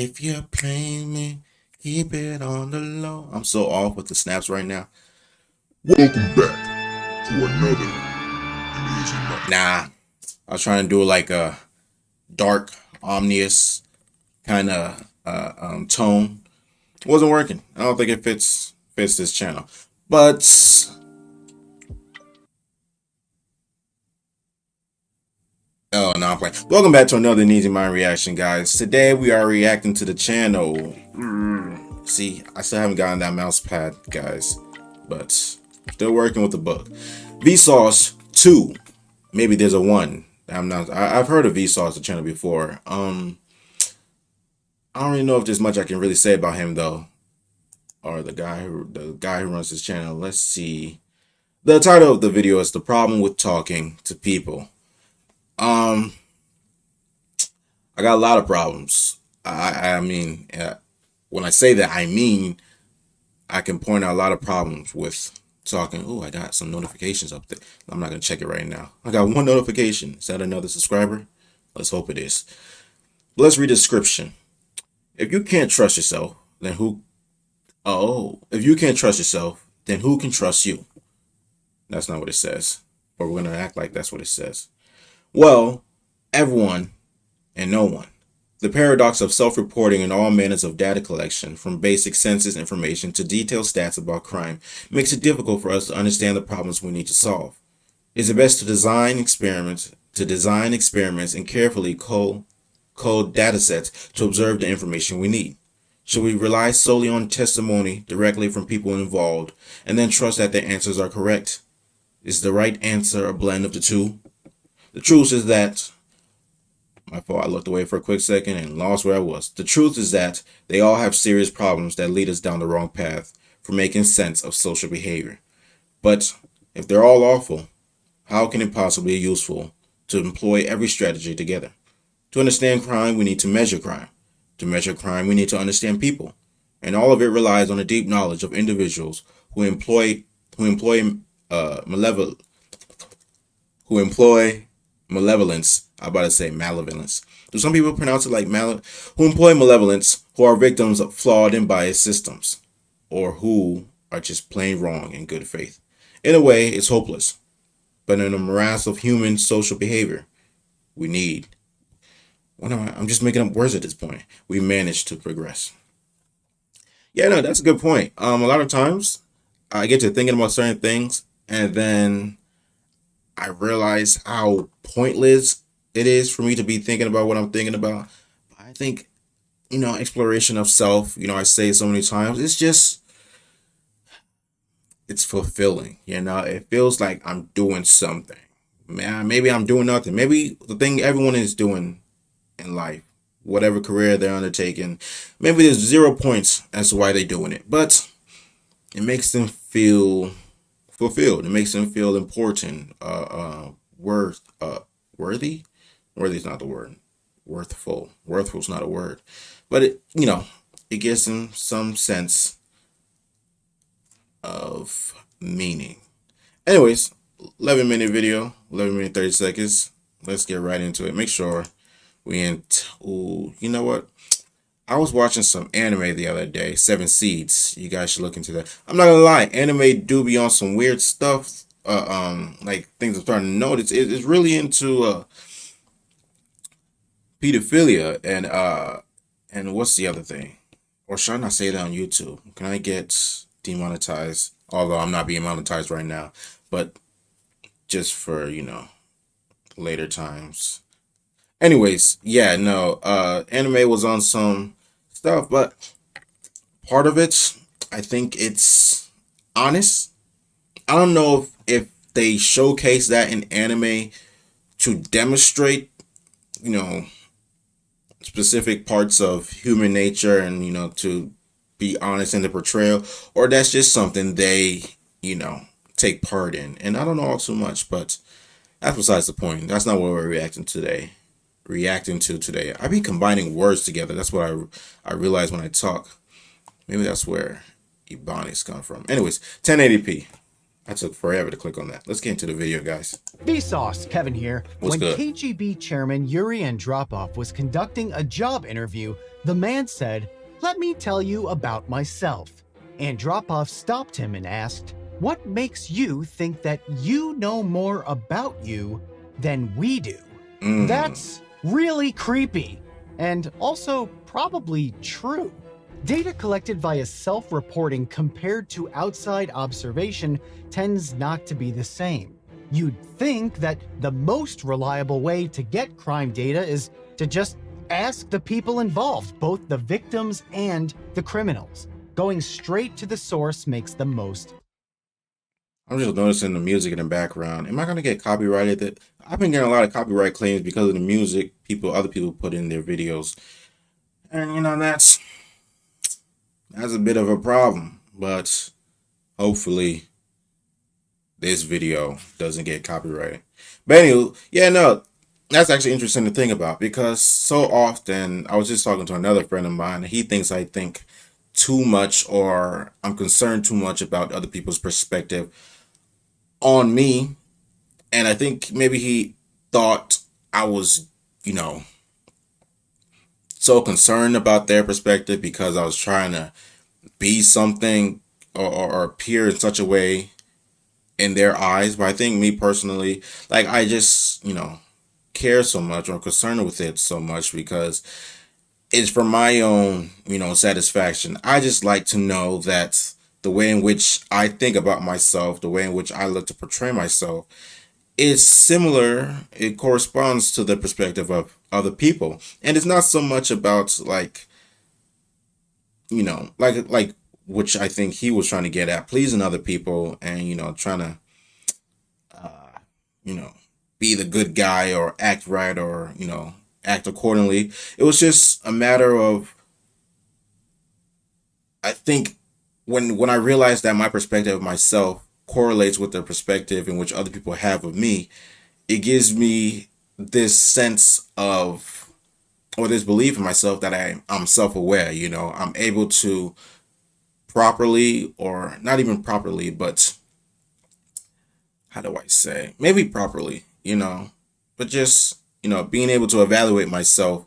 If you're playing me, keep it on the low. I'm so off with the snaps right now. Welcome back to another ANEZMIND. Nah, I was trying to do like a dark, ominous kind of tone. It wasn't working. I don't think it fits this channel. But oh no, I'm playing. Welcome back to another Easy Mind reaction, guys. Today we are reacting to the channel. See, I still haven't gotten that mouse pad, guys, but still working with the book. Vsauce 2. Maybe there's a 1. I've heard of Vsauce the channel before. I don't really know if there's much I can really say about him though, or the guy who runs this channel. Let's see. The title of the video is "The Problem with Talking to People." I got a lot of problems. I mean, when I say that, I mean I can point out a lot of problems with talking. Oh, I got some notifications up there. I'm not gonna check it right now. I got one notification. Is that another subscriber? Let's hope it is. Let's read the description. If you can't trust yourself, then who? Oh, if you can't trust yourself, then who can trust you? That's not what it says. But we're gonna act like that's what it says. Well, everyone and no one. The paradox of self-reporting and all manners of data collection, from basic census information to detailed stats about crime, makes it difficult for us to understand the problems we need to solve. Is it best to design experiments and carefully code datasets to observe the information we need? Should we rely solely on testimony directly from people involved and then trust that their answers are correct? Is the right answer a blend of the two? The truth is that my fault, I looked away for a quick second and lost where I was. The truth is that they all have serious problems that lead us down the wrong path for making sense of social behavior. But if they're all awful, how can it possibly be useful to employ every strategy together? To understand crime, we need to measure crime. To measure crime, we need to understand people. And all of it relies on a deep knowledge of individuals who employ malevolence. I'm about to say malevolence. Do some people pronounce it like who employ malevolence, who are victims of flawed and biased systems, or who are just plain wrong in good faith. In a way, it's hopeless. But in a morass of human social behavior, we need. I'm just making up words at this point. We manage to progress. Yeah, no, that's a good point. A lot of times I get to thinking about certain things and then I realize how pointless it is for me to be thinking about what I'm thinking about. I think, exploration of self, I say so many times, it's fulfilling. It feels like I'm doing something. Man, maybe I'm doing nothing. Maybe the thing everyone is doing in life, whatever career they're undertaking, maybe there's 0 points as to why they're doing it, but it makes them feel fulfilled. It makes them feel important, worthy. Worthy is not the word. Worthful. Worthful is not a word, but it gives them some sense of meaning. Anyways, 11-minute video, 11 minutes 30 seconds. Let's get right into it. Make sure we ain't. Ooh, you know what? I was watching some anime the other day, Seven Seeds. You guys should look into that. I'm not gonna lie, anime do be on some weird stuff. Like things I'm starting to notice. It's really into pedophilia and what's the other thing? Or should I not say that on YouTube? Can I get demonetized? Although I'm not being monetized right now, but just for later times. Anyways, yeah, no, anime was on some stuff, but part of it, I think it's honest. I don't know if they showcase that in anime to demonstrate, specific parts of human nature and, to be honest in the portrayal, or that's just something they, take part in. And I don't know all too much, but that's besides the point. That's not what we're reacting to today. I be combining words together. That's what I realize when I talk. Maybe that's where Ebonics come from. Anyways, 1080p. I took forever to click on that. Let's get into the video, guys. Vsauce, Kevin here. What's When good? KGB chairman Yuri Andropov was conducting a job interview, the man said, "Let me tell you about myself." Andropov stopped him and asked, "What makes you think that you know more about you than we do?" That's really creepy, and also probably true. Data collected via self-reporting compared to outside observation tends not to be the same. You'd think that the most reliable way to get crime data is to just ask the people involved, both the victims and the criminals. Going straight to the source makes the most. I'm just noticing the music in the background. Am I gonna get copyrighted? I've been getting a lot of copyright claims because of the music other people put in their videos, and that's a bit of a problem. But hopefully, this video doesn't get copyrighted. But anyway, yeah, no, that's actually interesting to think about because so often I was just talking to another friend of mine. And he thinks I think too much or I'm concerned too much about other people's perspective on me. And I think maybe he thought I was, you know, so concerned about their perspective because I was trying to be something or appear in such a way in their eyes. But I think me personally, like I just, care so much or concerned with it so much because it's for my own, satisfaction. I just like to know that the way in which I think about myself, the way in which I look to portray myself, is similar. It corresponds to the perspective of other people. And it's not so much about like which I think he was trying to get at, pleasing other people and, trying to, you know, be the good guy or act right or, act accordingly. It was just a matter of, I think when I realized that my perspective of myself correlates with the perspective in which other people have of me, it gives me this sense of or this belief in myself that I'm self-aware, I'm able to properly or not even properly, but how do I say? Maybe properly, but just, being able to evaluate myself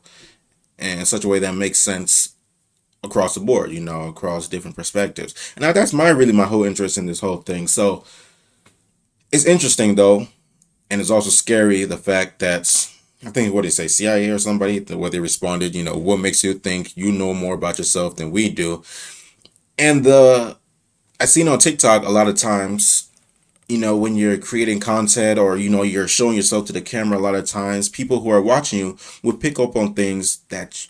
in such a way that makes sense across the board, across different perspectives. And that's my whole interest in this whole thing. So it's interesting though, and it's also scary the fact that I think what they say, CIA or somebody, the way they responded, what makes you think you know more about yourself than we do? And I seen on TikTok a lot of times, when you're creating content or, you're showing yourself to the camera, a lot of times people who are watching you would pick up on things that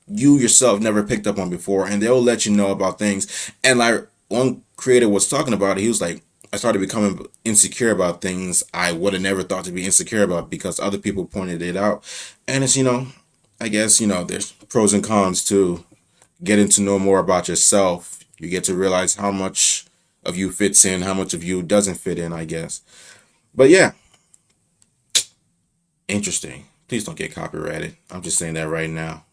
you yourself never picked up on before, and they'll let you know about things. And like one creator was talking about it, he was like, I started becoming insecure about things I would have never thought to be insecure about because other people pointed it out. And it's, I guess, there's pros and cons to getting to know more about yourself. You get to realize how much of you fits in, how much of you doesn't fit in, I guess. But yeah, interesting. Please don't get copyrighted. I'm just saying that right now.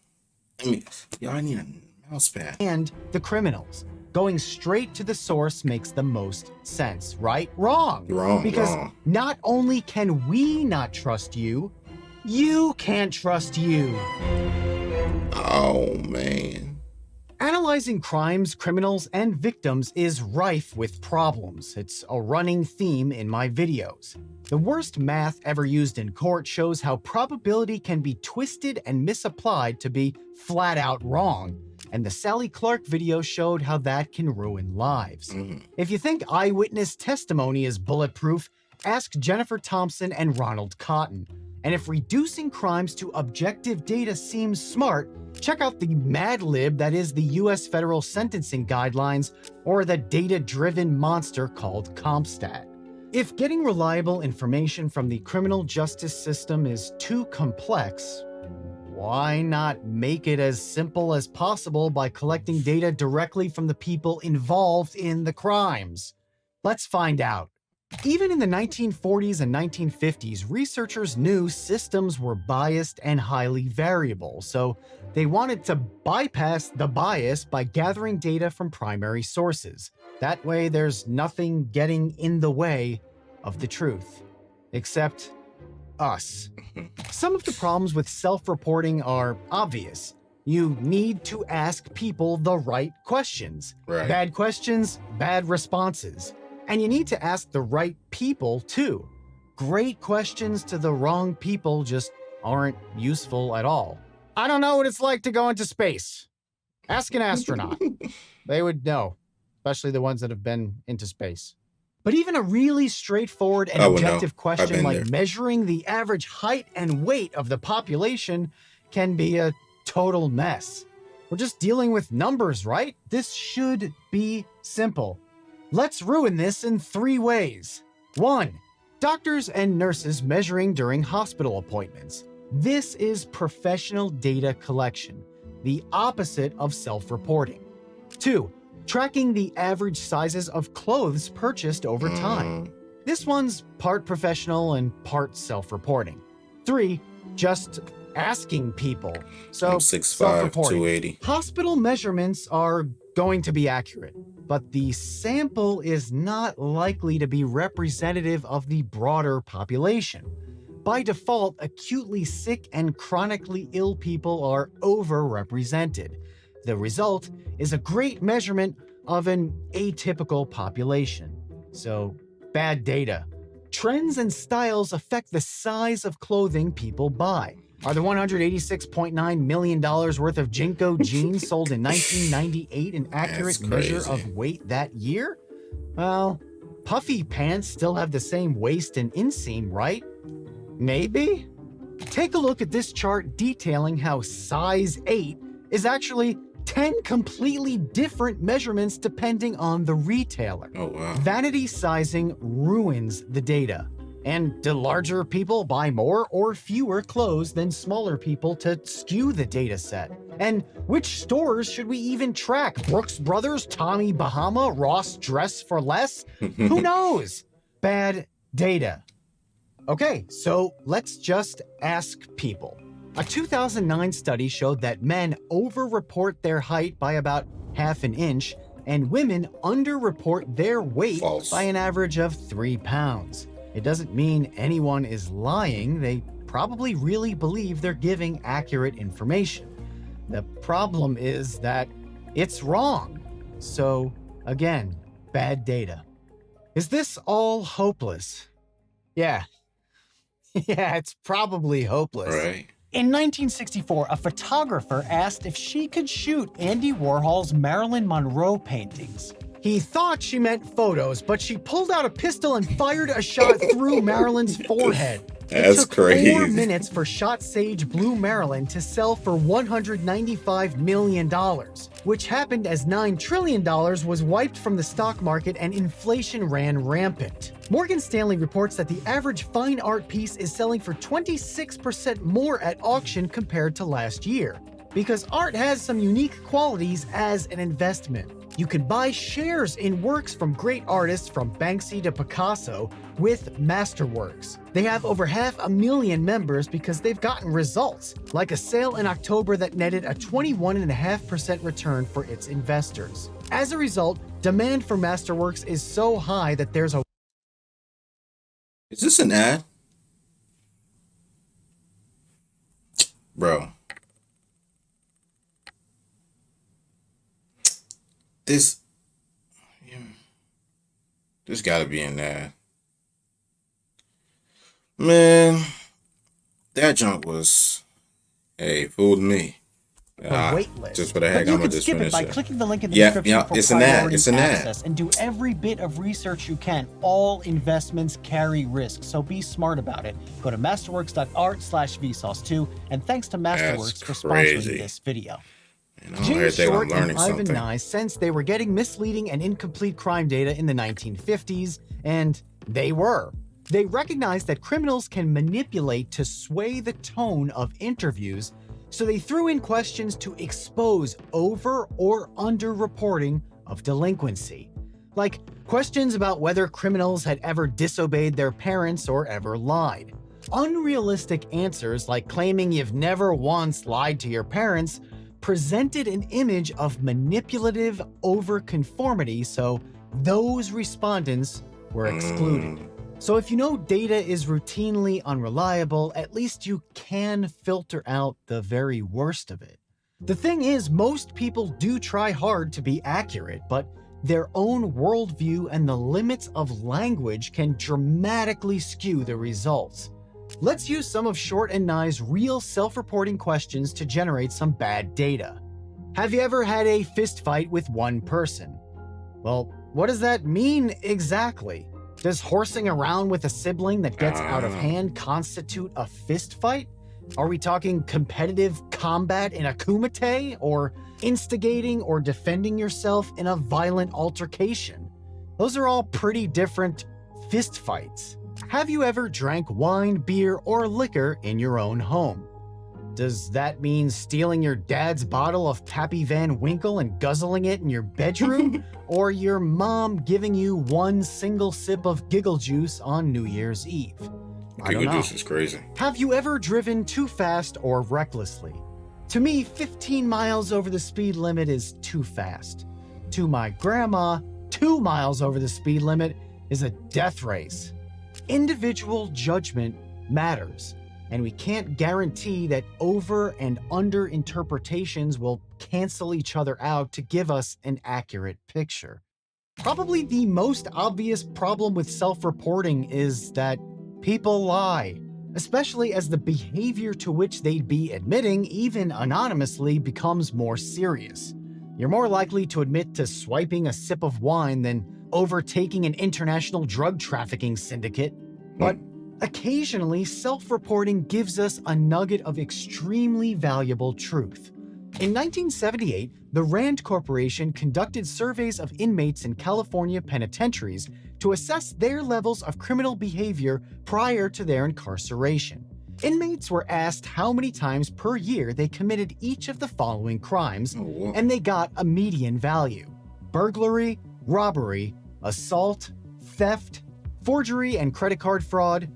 I need a mouse pad. And the criminals. Going straight to the source makes the most sense, right? Wrong. Wrong. Because wrong. not only can we not trust you, you can't trust you. Oh, man. Analyzing crimes, criminals, and victims is rife with problems. It's a running theme in my videos. The worst math ever used in court shows how probability can be twisted and misapplied to be flat out wrong. And the Sally Clark video showed how that can ruin lives. If you think eyewitness testimony is bulletproof, ask Jennifer Thompson and Ronald Cotton. And if reducing crimes to objective data seems smart, check out the Mad Lib that is the US federal sentencing guidelines or the data-driven monster called CompStat. If getting reliable information from the criminal justice system is too complex, why not make it as simple as possible by collecting data directly from the people involved in the crimes? Let's find out. Even in the 1940s and 1950s, researchers knew systems were biased and highly variable, so they wanted to bypass the bias by gathering data from primary sources. That way, there's nothing getting in the way of the truth. Except us. Some of the problems with self-reporting are obvious. You need to ask people the right questions. Right. Bad questions, bad responses. And you need to ask the right people, too. Great questions to the wrong people just aren't useful at all. I don't know what it's like to go into space. Ask an astronaut. They would know, especially the ones that have been into space. But even a really straightforward and objective question like measuring the average height and weight of the population can be a total mess. We're just dealing with numbers, right? This should be simple. Let's ruin this in 3 ways. 1. Doctors and nurses measuring during hospital appointments. This is professional data collection, the opposite of self-reporting. 2. Tracking the average sizes of clothes purchased over time. This one's part professional and part self-reporting. 3. Just asking people. So I'm 6'5", 280. Hospital measurements are going to be accurate, but the sample is not likely to be representative of the broader population. By default, acutely sick and chronically ill people are overrepresented. The result is a great measurement of an atypical population. So, bad data. Trends and styles affect the size of clothing people buy. Are the $186.9 million worth of Jinko jeans sold in 1998 an accurate measure of weight that year? Well, puffy pants still have the same waist and inseam, right? Maybe? Take a look at this chart detailing how size 8 is actually 10 completely different measurements depending on the retailer. Oh, wow. Vanity sizing ruins the data. And do larger people buy more or fewer clothes than smaller people to skew the data set? And which stores should we even track? Brooks Brothers, Tommy Bahama, Ross Dress for Less? Who knows? Bad data. Okay, so let's just ask people. A 2009 study showed that men overreport their height by about half an inch, and women underreport their weight by an average of 3 pounds. It doesn't mean anyone is lying. They probably really believe they're giving accurate information. The problem is that it's wrong. So, again, bad data. Is this all hopeless? Yeah. Yeah, it's probably hopeless. Right. In 1964, a photographer asked if she could shoot Andy Warhol's Marilyn Monroe paintings. He thought she meant photos, but she pulled out a pistol and fired a shot through Marilyn's forehead. That's it took crazy. 4 minutes for Shot Sage Blue Marilyn to sell for $195 million, which happened as $9 trillion was wiped from the stock market and inflation ran rampant. Morgan Stanley reports that the average fine art piece is selling for 26% more at auction compared to last year. Because art has some unique qualities as an investment. You can buy shares in works from great artists from Banksy to Picasso with Masterworks. They have over 500,000 members because they've gotten results, like a sale in October that netted a 21.5% return for its investors. As a result, demand for Masterworks is so high that there's a... Is this an ad? Bro. This gotta be an ad. Man, that junk was, hey, fooled me. waitlist. Just for the heck, but you I'm can gonna just skip it finish by it. clicking the link in the Yeah, description yeah, for it's an ad. priority It's an ad. access and do every bit of research you can. All investments carry risk, so be smart about it. Go to masterworks.art/vsauce2, and thanks to Masterworks for sponsoring this video. James Short and Ivan Nye sensed they were getting misleading and incomplete crime data in the 1950s, and they were. They recognized that criminals can manipulate to sway the tone of interviews, so they threw in questions to expose over or under reporting of delinquency. Like questions about whether criminals had ever disobeyed their parents or ever lied. Unrealistic answers like claiming you've never once lied to your parents presented an image of manipulative overconformity, so those respondents were excluded. So if you know data is routinely unreliable, at least you can filter out the very worst of it. The thing is, most people do try hard to be accurate, but their own worldview and the limits of language can dramatically skew the results. Let's use some of Short and Nye's real self-reporting questions to generate some bad data. Have you ever had a fist fight with one person? Well, what does that mean exactly? Does horsing around with a sibling that gets out of hand constitute a fist fight? Are we talking competitive combat in a kumite, or instigating or defending yourself in a violent altercation? Those are all pretty different fist fights. Have you ever drank wine, beer, or liquor in your own home? Does that mean stealing your dad's bottle of Pappy Van Winkle and guzzling it in your bedroom? Or your mom giving you one single sip of giggle juice on New Year's Eve? I don't know. Giggle juice is crazy. Have you ever driven too fast or recklessly? To me, 15 miles over the speed limit is too fast. To my grandma, 2 miles over the speed limit is a death race. Individual judgment matters, and we can't guarantee that over and under interpretations will cancel each other out to give us an accurate picture. Probably the most obvious problem with self-reporting is that people lie, especially as the behavior to which they'd be admitting, even anonymously, becomes more serious. You're more likely to admit to swiping a sip of wine than overtaking an international drug trafficking syndicate. But occasionally, self-reporting gives us a nugget of extremely valuable truth. In 1978, the Rand Corporation conducted surveys of inmates in California penitentiaries to assess their levels of criminal behavior prior to their incarceration. Inmates were asked how many times per year they committed each of the following crimes, and they got a median value: burglary, robbery, assault, theft, forgery and credit card fraud,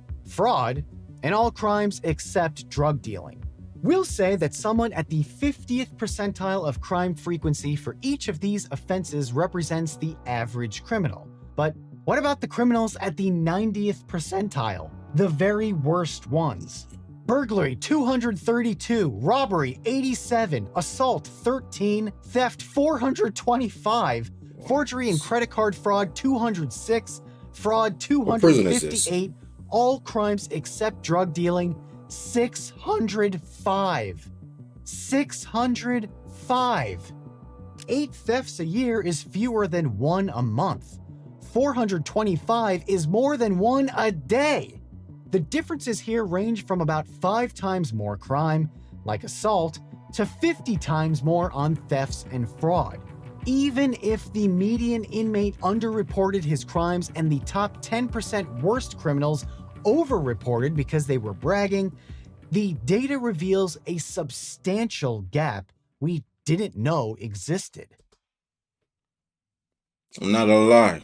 and all crimes except drug dealing. We'll say that someone at the 50th percentile of crime frequency for each of these offenses represents the average criminal. But what about the criminals at the 90th percentile, the very worst ones? Burglary 232, robbery 87, assault 13, theft 425, forgery and credit card fraud 206, fraud 258, all crimes except drug dealing 605. 605. 8 thefts a year is fewer than 1 a month. 425 is more than 1 a day. The differences here range from about 5 times more crime, like assault, to 50 times more on thefts and fraud. Even if the median inmate underreported his crimes and the top 10% worst criminals overreported because they were bragging, the data reveals a substantial gap we didn't know existed. I'm not gonna lie.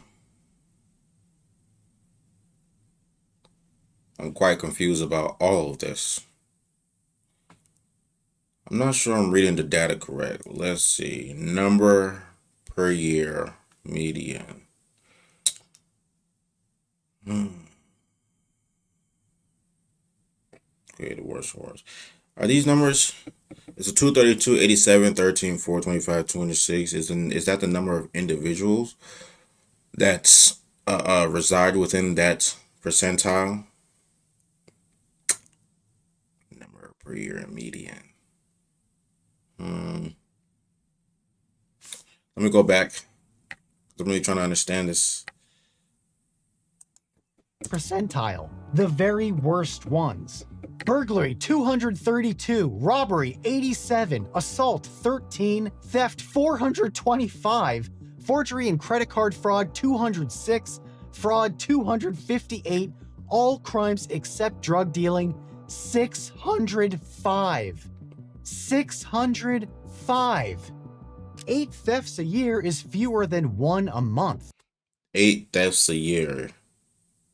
I'm quite confused about all of this. I'm not sure I'm reading the data correct. Let's see. Number per year median. Okay, the worst ones. Are these numbers? It's a 232, 87, 13, 425, 206. Is that the number of individuals that's reside within that percentile? Number per year and median. Let me go back. I'm really trying to understand this. Percentile, the very worst ones. Burglary 232, robbery 87, assault 13, theft 425, forgery and credit card fraud 206, fraud 258, all crimes except drug dealing 605. 605. 8 thefts a year is fewer than 1 a month. 8 deaths a year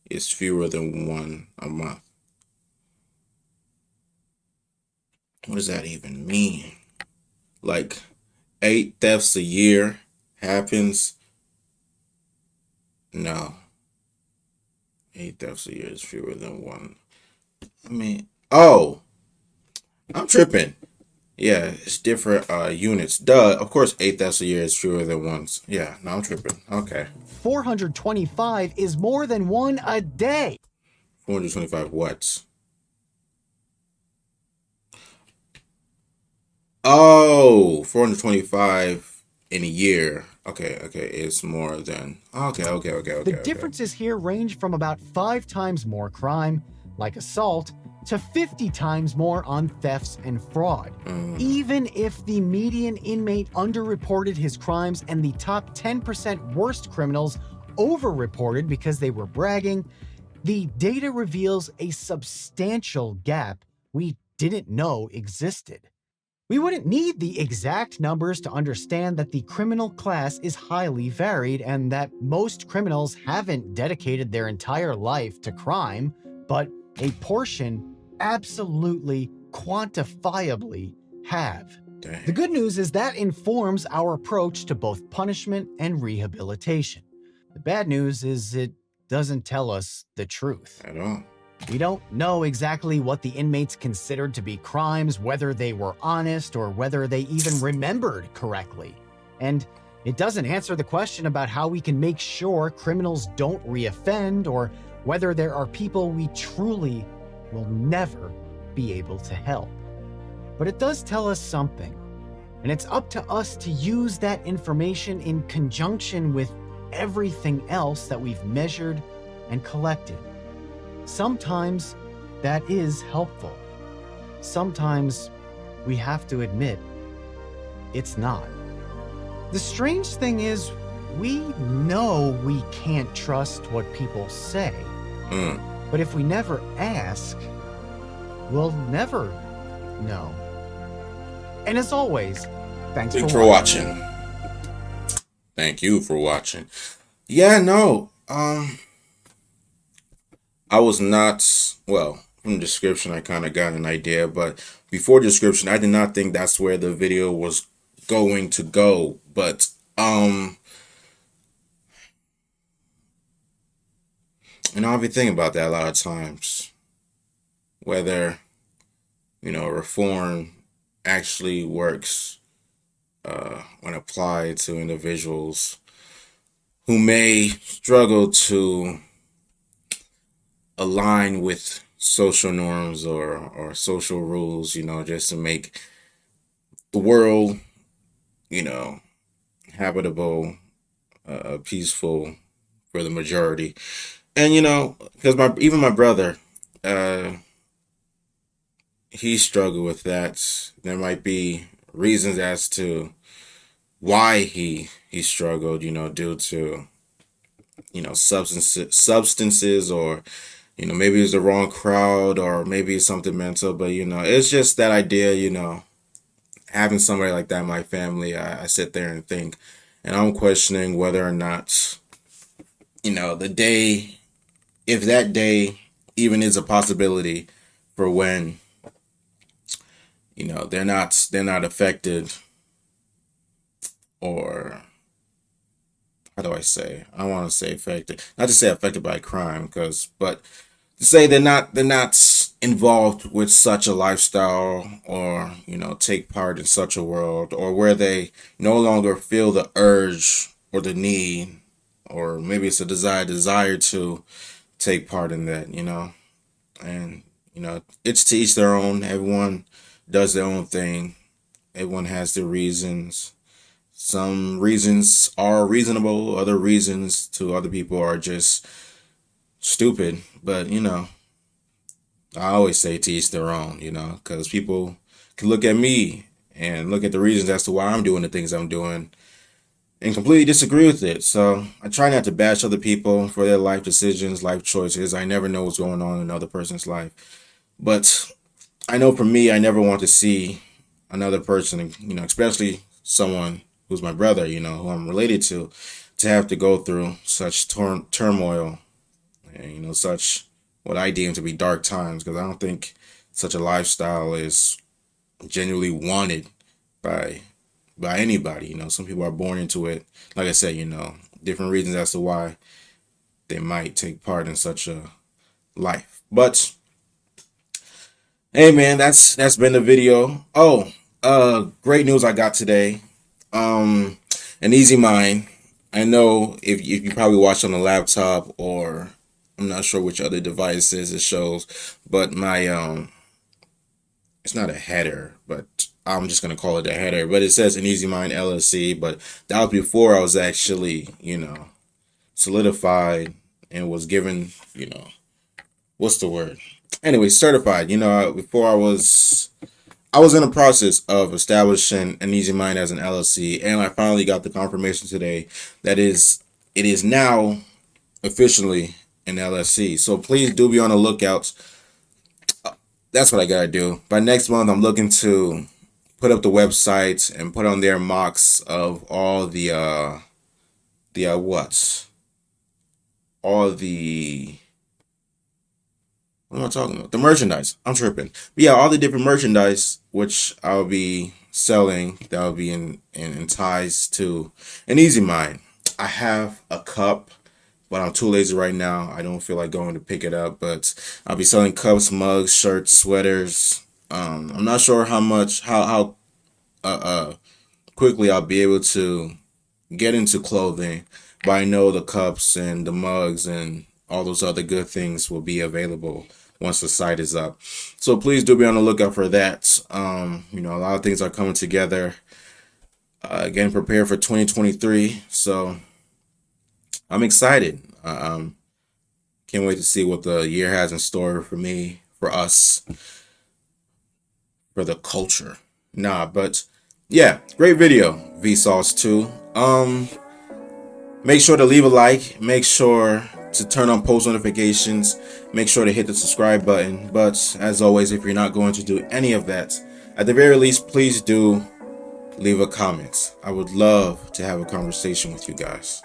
is fewer than one a month. What does that even mean? Like 8 deaths a year happens? No. 8 deaths a year is fewer than one. I mean, oh, I'm tripping. Yeah, it's different units. Duh, of course 8 deaths a year is fewer than once. Yeah, no, I'm tripping. Okay. 425 is more than one a day. 425 what? Oh, 425 in a year. Okay, it's more than. The Okay. differences here range from about 5 times more crime, like assault, to 50 times more on thefts and fraud. Even if the median inmate underreported his crimes and the top 10% worst criminals overreported because they were bragging, the data reveals a substantial gap we didn't know existed. We wouldn't need the exact numbers to understand that the criminal class is highly varied and that most criminals haven't dedicated their entire life to crime, but a portion absolutely, quantifiably have. Dang. The good news is that informs our approach to both punishment and rehabilitation. The bad news is it doesn't tell us the truth. At all. We don't know exactly what the inmates considered to be crimes, whether they were honest or whether they even remembered correctly. And it doesn't answer the question about how we can make sure criminals don't reoffend or whether there are people we truly will never be able to help. But it does tell us something, and it's up to us to use that information in conjunction with everything else that we've measured and collected. Sometimes that is helpful. Sometimes we have to admit it's not. The strange thing is, we know we can't trust what people say. But if we never ask, we'll never know. And as always, thanks for watching. Thank you for watching. Yeah, no. I was not, well, from the description I kind of got an idea, but before description I did not think that's where the video was going to go. But I've been thinking about that a lot of times, whether reform actually works when applied to individuals who may struggle to align with social norms or social rules, just to make the world, habitable, peaceful for the majority. And, because even my brother, he struggled with that. There might be reasons as to why he struggled, due to, substances or, maybe it's the wrong crowd or maybe it's something mental, but, it's just that idea, having somebody like that in my family, I sit there and think, and I'm questioning whether or not, the day, if that day even is a possibility for when, they're not affected, or how do I say? I want to say affected, not to say affected by crime, but to say they're not involved with such a lifestyle, or take part in such a world, or where they no longer feel the urge or the need, or maybe it's a desire to take part in that, and it's to each their own. Everyone does their own thing. Everyone has their reasons. Some reasons are reasonable, other reasons to other people are just stupid. But I always say to each their own, because people can look at me and look at the reasons as to why I'm doing the things I'm doing and completely disagree with it. So I try not to bash other people for their life decisions, life choices. I never know what's going on in another person's life. But I know for me, I never want to see another person, especially someone who's my brother, who I'm related to have to go through such turmoil and, such what I deem to be dark times, because I don't think such a lifestyle is genuinely wanted by anybody. Some people are born into it. Like I said, different reasons as to why they might take part in such a life. But hey, man, that's been the video. Oh, great news I got today. An Easy Mind. I know if you probably watch on a laptop, or I'm not sure which other devices it shows, but my it's not a header, but I'm just gonna call it a header. But it says An Easy Mind LLC, but that was before I was actually, solidified and was given, what's the word? Anyway, certified. Before I was in the process of establishing An Easy Mind as an LLC, and I finally got the confirmation today that it is now officially an LLC. So please do be on the lookout. That's what I gotta do. By next month, I'm looking to put up the website and put on their mocks of all the what am I talking about? The merchandise. I'm tripping. But yeah, all the different merchandise which I'll be selling, that will be in ties to An Easy Mind. I have a cup, but I'm too lazy right now. I don't feel like going to pick it up, but I'll be selling cups, mugs, shirts, sweaters. I'm not sure how quickly I'll be able to get into clothing, but I know the cups and the mugs and all those other good things will be available once the site is up. So please do be on the lookout for that. A lot of things are coming together. Getting prepared for 2023. So I'm excited. Can't wait to see what the year has in store for me, for us, for the culture. But yeah, great video, Vsauce 2. Make sure to leave a like. Make sure to turn on post notifications. Make sure to hit the subscribe button. But as always, if you're not going to do any of that, at the very least, please do leave a comment. I would love to have a conversation with you guys.